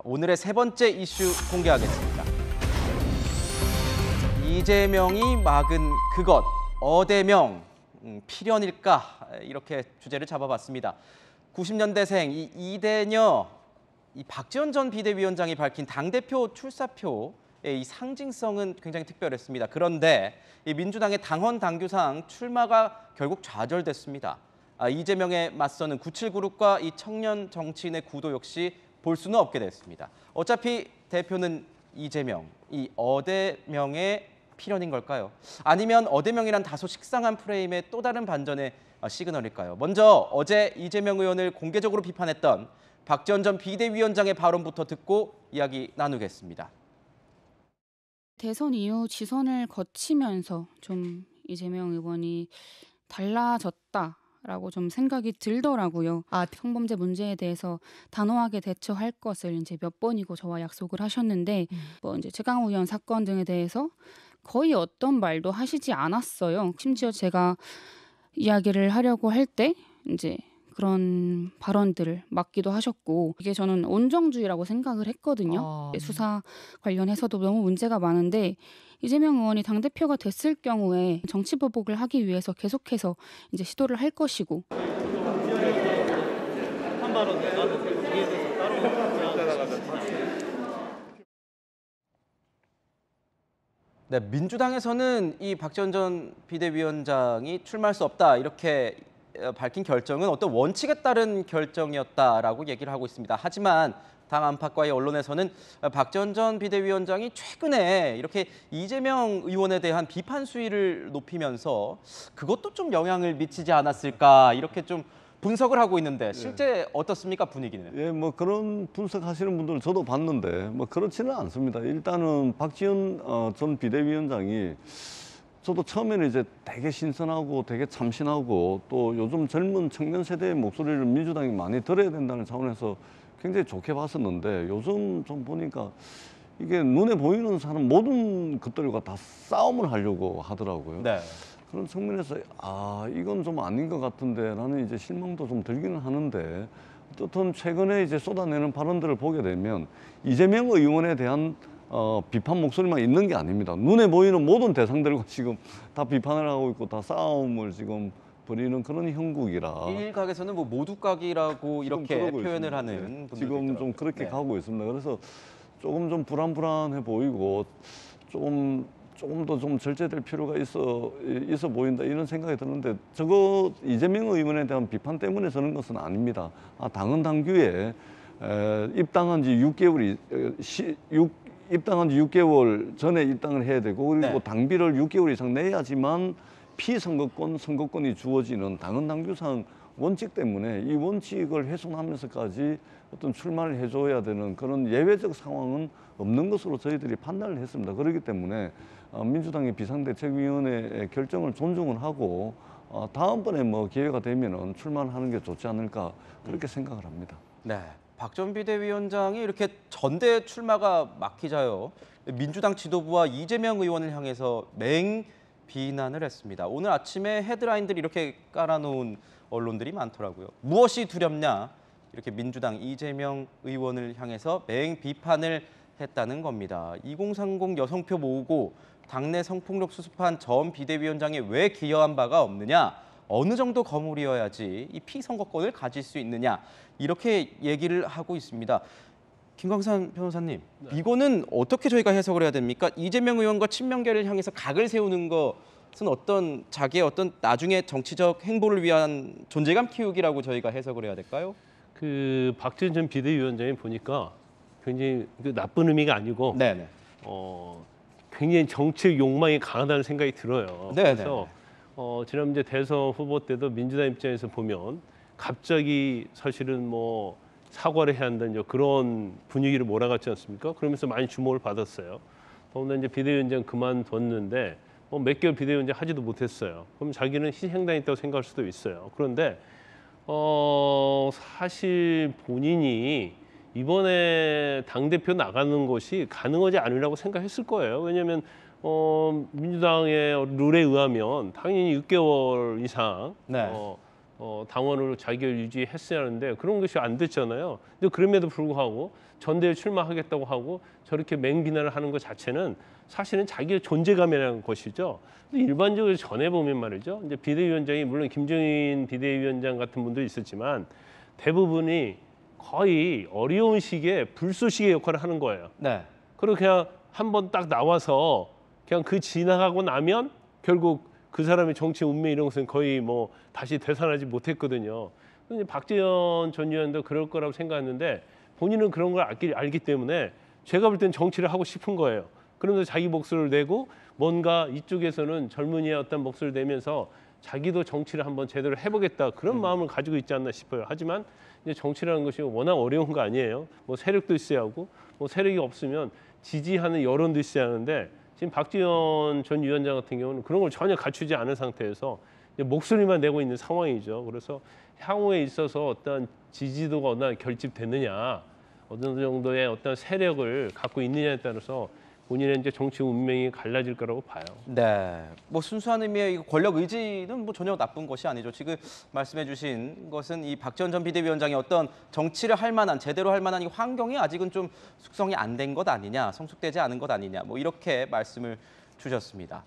오늘의 세 번째 이슈 공개하겠습니다. 이재명이 막은 그것, 어대명, 필연일까? 이렇게 주제를 잡아봤습니다. 90년대생 이대녀, 박지원 전 비대위원장이 밝힌 당대표 출사표의 이 상징성은 굉장히 특별했습니다. 그런데 이 민주당의 당헌 당규상 출마가 결국 좌절됐습니다. 이재명에 맞서는 97그룹과 이 청년 정치인의 구도 역시 볼 수는 없게 됐습니다. 어차피 대표는 이재명, 이 어대명의 필연인 걸까요? 아니면 어대명이란 다소 식상한 프레임의 또 다른 반전의 시그널일까요? 먼저 어제 이재명 의원을 공개적으로 비판했던 박지원 전 비대위원장의 발언부터 듣고 이야기 나누겠습니다. 대선 이후 지선을 거치면서 좀 이재명 의원이 달라졌다라고 좀 생각이 들더라고요. 성범죄 문제에 대해서 단호하게 대처할 것을 이제 몇 번이고 저와 약속을 하셨는데 뭐 이제 최강욱 의원 사건 등에 대해서 거의 어떤 말도 하시지 않았어요. 심지어 제가 이야기를 하려고 할 때 이제 그런 발언들을 막기도 하셨고, 이게 저는 온정주의라고 생각을 했거든요. 수사 관련해서도 너무 문제가 많은데 이재명 의원이 당대표가 됐을 경우에 정치 보복을 하기 위해서 계속해서 이제 시도를 할 것이고. 네, 민주당에서는 이 박지원 전 비대위원장이 출마할 수 없다 이렇게 밝힌 결정은 어떤 원칙에 따른 결정이었다라고 얘기를 하고 있습니다. 하지만 당 안팎과의 언론에서는 박지원 전 비대위원장이 최근에 이렇게 이재명 의원에 대한 비판 수위를 높이면서 그것도 좀 영향을 미치지 않았을까 이렇게 좀 분석을 하고 있는데 실제 어떻습니까, 분위기는? 예, 뭐 그런 분석하시는 분들 저도 봤는데 뭐 그렇지는 않습니다. 일단은 박지원 전 비대위원장이 저도 처음에는 이제 되게 신선하고 되게 참신하고 또 요즘 젊은 청년 세대의 목소리를 민주당이 많이 들어야 된다는 차원에서 굉장히 좋게 봤었는데 요즘 좀 보니까 이게 눈에 보이는 사람 모든 것들과 다 싸움을 하려고 하더라고요. 네. 그런 측면에서 이건 좀 아닌 것 같은데라는 이제 실망도 좀 들기는 하는데, 어떻든 최근에 이제 쏟아내는 발언들을 보게 되면 이재명 의원에 대한 비판 목소리만 있는 게 아닙니다. 눈에 보이는 모든 대상들과 지금 다 비판을 하고 있고 다 싸움을 지금 벌이는 그런 형국이라 일각에서는 뭐 모두각이라고 이렇게 표현을 있습니다. 하는 네. 분들도 지금 있더라고요. 좀 그렇게 네. 가고 있습니다. 그래서 조금 좀 불안해 보이고 조금 더 좀 절제될 필요가 있어 보인다 이런 생각이 드는데, 저거 이재명 의원에 대한 비판 때문에 저런 것은 아닙니다. 당헌 당규에 입당한 지 6개월이 입당한 지 6개월 전에 입당을 해야 되고, 그리고 네. 당비를 6개월 이상 내야지만 선거권이 주어지는 당헌 당규상 원칙 때문에 이 원칙을 훼손하면서까지 어떤 출마를 해줘야 되는 그런 예외적 상황은 없는 것으로 저희들이 판단을 했습니다. 그렇기 때문에 민주당의 비상대책위원회의 결정을 존중을 하고 다음번에 뭐 기회가 되면은 출마를 하는 게 좋지 않을까 그렇게 생각을 합니다. 네, 박 전 비대위원장이 이렇게 전대 출마가 막히자요, 민주당 지도부와 이재명 의원을 향해서 맹 비난을 했습니다. 오늘 아침에 헤드라인들이 이렇게 깔아놓은 언론들이 많더라고요. 무엇이 두렵냐? 이렇게 민주당 이재명 의원을 향해서 맹 비판을 했다는 겁니다. 2030 여성표 모으고 당내 성폭력 수습한 전 비대위원장이 왜 기여한 바가 없느냐? 어느 정도 거물이어야지 이 피선거권을 가질 수 있느냐? 이렇게 얘기를 하고 있습니다. 김광산 변호사님, 이거는 어떻게 저희가 해석을 해야 됩니까? 이재명 의원과 친명계를 향해서 각을 세우는 것은 어떤 자기의 어떤 나중에 정치적 행보를 위한 존재감 키우기라고 저희가 해석을 해야 될까요? 그 박지원 전 비대위원장이 보니까 굉장히 나쁜 의미가 아니고 네네. 굉장히 정치적 욕망이 강하다는 생각이 들어요. 네네. 그래서 지난 이제 대선 후보 때도 민주당 입장에서 보면 갑자기 사실은 뭐 사과를 해야 한다는 그런 분위기를 몰아갔지 않습니까? 그러면서 많이 주목을 받았어요. 더군다나 이제 비대위원장 그만뒀는데 뭐 몇 개월 비대위원장 하지도 못했어요. 그럼 자기는 희생당했다고 생각할 수도 있어요. 그런데 사실 본인이 이번에 당대표 나가는 것이 가능하지 않으라고 생각했을 거예요. 왜냐하면 민주당의 룰에 의하면 당연히 6개월 이상 네. 당원으로 자기를 유지했어야 하는데 그런 것이 안 됐잖아요. 근데 그럼에도 불구하고 전대에 출마하겠다고 하고 저렇게 맹비난을 하는 것 자체는 사실은 자기의 존재감이라는 것이죠. 근데 일반적으로 전에 보면 말이죠. 이제 비대위원장이 물론 김종인 비대위원장 같은 분도 있었지만 대부분이 거의 어려운 시기에 불쏘시개 역할을 하는 거예요. 네. 그리고 그냥 한번 딱 나와서 그냥 그 지나가고 나면 결국 그 사람의 정치 운명 이런 것은 거의 뭐 다시 되살아나지 못했거든요. 근데 박지원 전 의원도 그럴 거라고 생각했는데 본인은 그런 걸 알기 때문에 제가 볼 땐 정치를 하고 싶은 거예요. 그러면서 자기 목소리를 내고 뭔가 이쪽에서는 젊은이의 어떤 목소리를 내면서 자기도 정치를 한번 제대로 해보겠다 그런 마음을 가지고 있지 않나 싶어요. 하지만 이제 정치라는 것이 워낙 어려운 거 아니에요. 뭐 세력도 있어야 하고 뭐 세력이 없으면 지지하는 여론도 있어야 하는데 지금 박지원 전 위원장 같은 경우는 그런 걸 전혀 갖추지 않은 상태에서 이제 목소리만 내고 있는 상황이죠. 그래서 향후에 있어서 어떤 지지도가 얼마나 결집됐느냐, 어느 정도의 어떤 세력을 갖고 있느냐에 따라서 본인의 이제 정치 운명이 갈라질 거라고 봐요. 네, 뭐 순수한 의미의 이 권력 의지는 뭐 전혀 나쁜 것이 아니죠. 지금 말씀해주신 것은 이 박지원 전 비대위원장이 어떤 정치를 할 만한 제대로 할 만한 이 환경이 아직은 좀 숙성이 안 된 것 아니냐, 성숙되지 않은 것 아니냐, 뭐 이렇게 말씀을 주셨습니다.